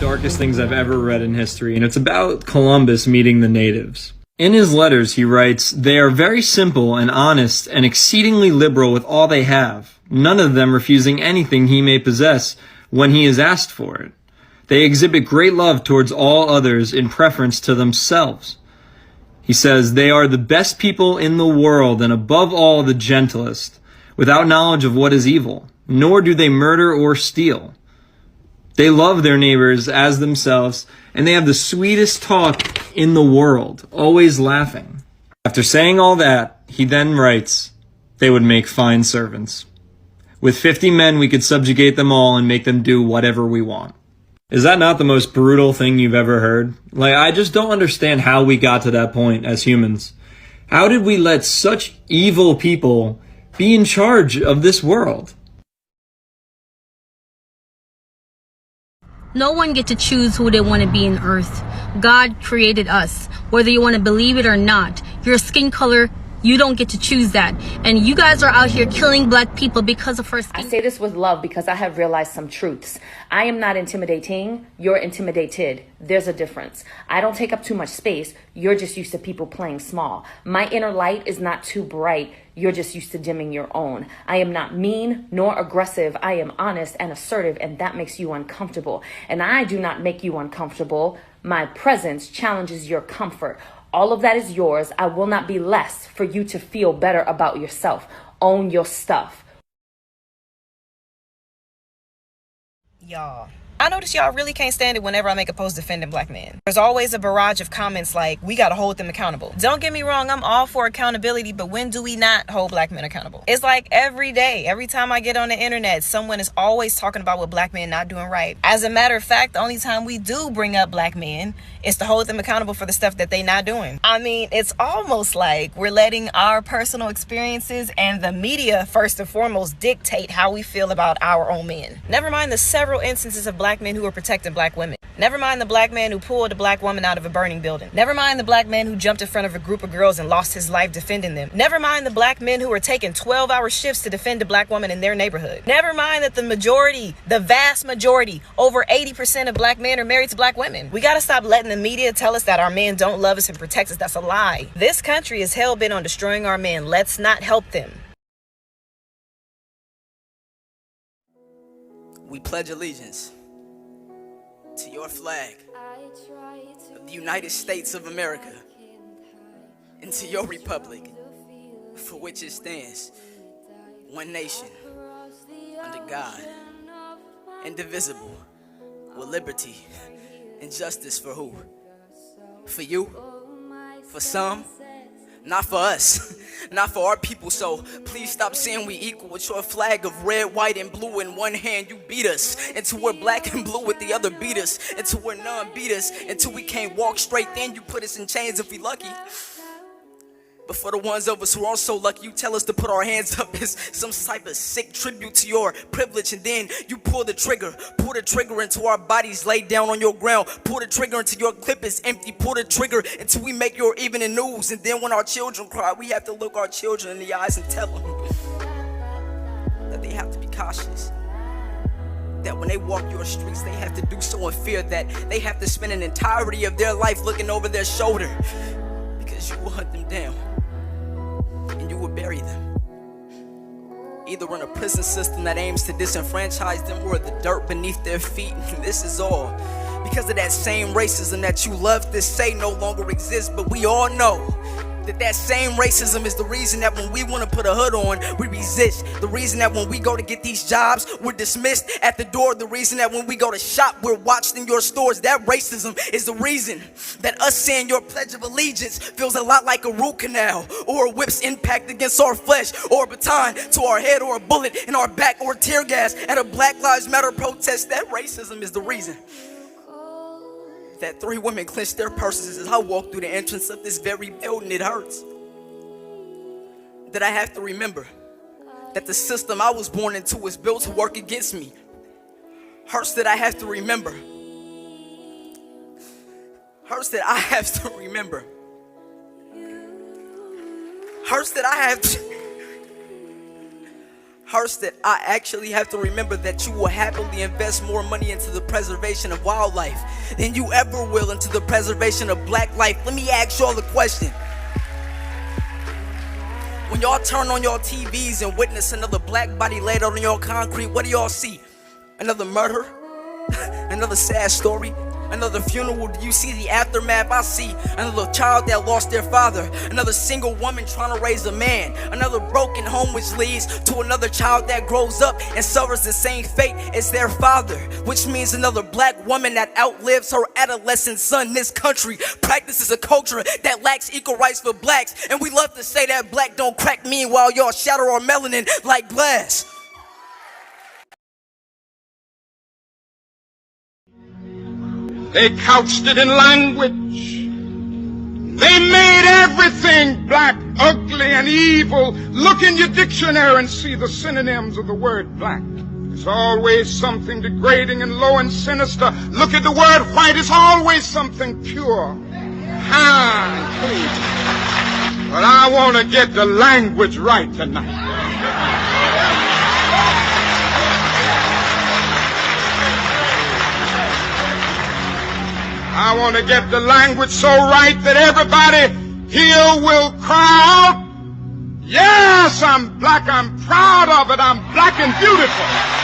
darkest things I've ever read in history, and it's about Columbus meeting the natives. In his letters, he writes, "They are very simple and honest and exceedingly liberal with all they have, none of them refusing anything he may possess when he is asked for it. They exhibit great love towards all others in preference to themselves." He says, "They are the best people in the world and above all the gentlest, without knowledge of what is evil, nor do they murder or steal. They love their neighbors as themselves, and they have the sweetest talk in the world, always laughing." After saying all that, he then writes, "They would make fine servants. With 50 men, we could subjugate them all and make them do whatever we want." Is that not the most brutal thing you've ever heard? I just don't understand how we got to that point as humans. How did we let such evil people be in charge of this world? No one gets to choose who they want to be in Earth. God created us. Whether you want to believe it or not, your skin color, you don't get to choose that. And you guys are out here killing black people because of her skin. I say this with love because I have realized some truths. I am not intimidating. You're intimidated. There's a difference. I don't take up too much space. You're just used to people playing small. My inner light is not too bright. You're just used to dimming your own. I am not mean nor aggressive. I am honest and assertive, and that makes you uncomfortable. And I do not make you uncomfortable. My presence challenges your comfort. All of that is yours. I will not be less for you to feel better about yourself. Own your stuff. Y'all, I notice y'all really can't stand it whenever I make a post defending black men. There's always a barrage of comments like, we gotta hold them accountable. Don't get me wrong, I'm all for accountability, but when do we not hold black men accountable? It's like every day, every time I get on the internet, someone is always talking about what black men not doing right. As a matter of fact, the only time we do bring up black men is to hold them accountable for the stuff that they not doing. I mean, it's almost like we're letting our personal experiences and the media, first and foremost, dictate how we feel about our own men. Never mind the several instances of black men who are protecting black women. Never mind the black man who pulled a black woman out of a burning building. Never mind the black man who jumped in front of a group of girls and lost his life defending them. Never mind the black men who are taking 12-hour shifts to defend a black woman in their neighborhood. Never mind that the majority, the vast majority, over 80% of black men are married to black women. We gotta stop letting the media tell us that our men don't love us and protect us. That's a lie. This country is hell-bent on destroying our men. Let's not help them. We pledge allegiance to your flag of the United States of America and to your republic for which it stands, one nation, under God, indivisible, with liberty and justice for who? For you? For some? Not for us, not for our people. So please stop saying we equal with your flag of red, white, and blue in one hand. You beat us until we're black and blue with the other, beat us until we're none, beat us until we can't walk straight. Then you put us in chains if we lucky. But for the ones of us who aren't so lucky, you tell us to put our hands up as some type of sick tribute to your privilege, and then you pull the trigger into our bodies laid down on your ground, pull the trigger until your clip is empty, pull the trigger until we make your evening news. And then when our children cry, we have to look our children in the eyes and tell them that they have to be cautious, that when they walk your streets, they have to do so in fear, that they have to spend an entirety of their life looking over their shoulder, because you will hunt them down and you will bury them, either in a prison system that aims to disenfranchise them or the dirt beneath their feet. And this is all because of that same racism that you love to say no longer exists. But we all know that same racism is the reason that when we want to put a hood on, we resist. The reason that when we go to get these jobs, we're dismissed at the door. The reason that when we go to shop, we're watched in your stores. That racism is the reason that us saying your Pledge of Allegiance feels a lot like a root canal, or a whip's impact against our flesh, or a baton to our head, or a bullet in our back, or tear gas at a Black Lives Matter protest. That racism is the reason that 3 women clenched their purses as I walked through the entrance of this very building. It hurts that I have to remember that the system I was born into was built to work against me. Hurts that I have to remember. Hurts that I have to remember. Hurts that I have to harsh that I actually have to remember that you will happily invest more money into the preservation of wildlife than you ever will into the preservation of black life. Let me ask y'all a question. When y'all turn on your TVs and witness another black body laid out on your concrete, what do y'all see? Another murder? Another sad story? Another funeral? Do you see the aftermath? I see another child that lost their father, another single woman trying to raise a man, another broken home which leads to another child that grows up and suffers the same fate as their father, which means another black woman that outlives her adolescent son. This country practices a culture that lacks equal rights for blacks, and we love to say that black don't crack. Meanwhile, y'all shatter our melanin like glass. They couched it in language. They made everything black, ugly, and evil. Look in your dictionary and see the synonyms of the word black. It's always something degrading and low and sinister. Look at the word white. It's always something pure, high, and clean. But I want to get the language right tonight. I want to get the language so right that everybody here will cry out, yes, I'm black, I'm proud of it, I'm black and beautiful.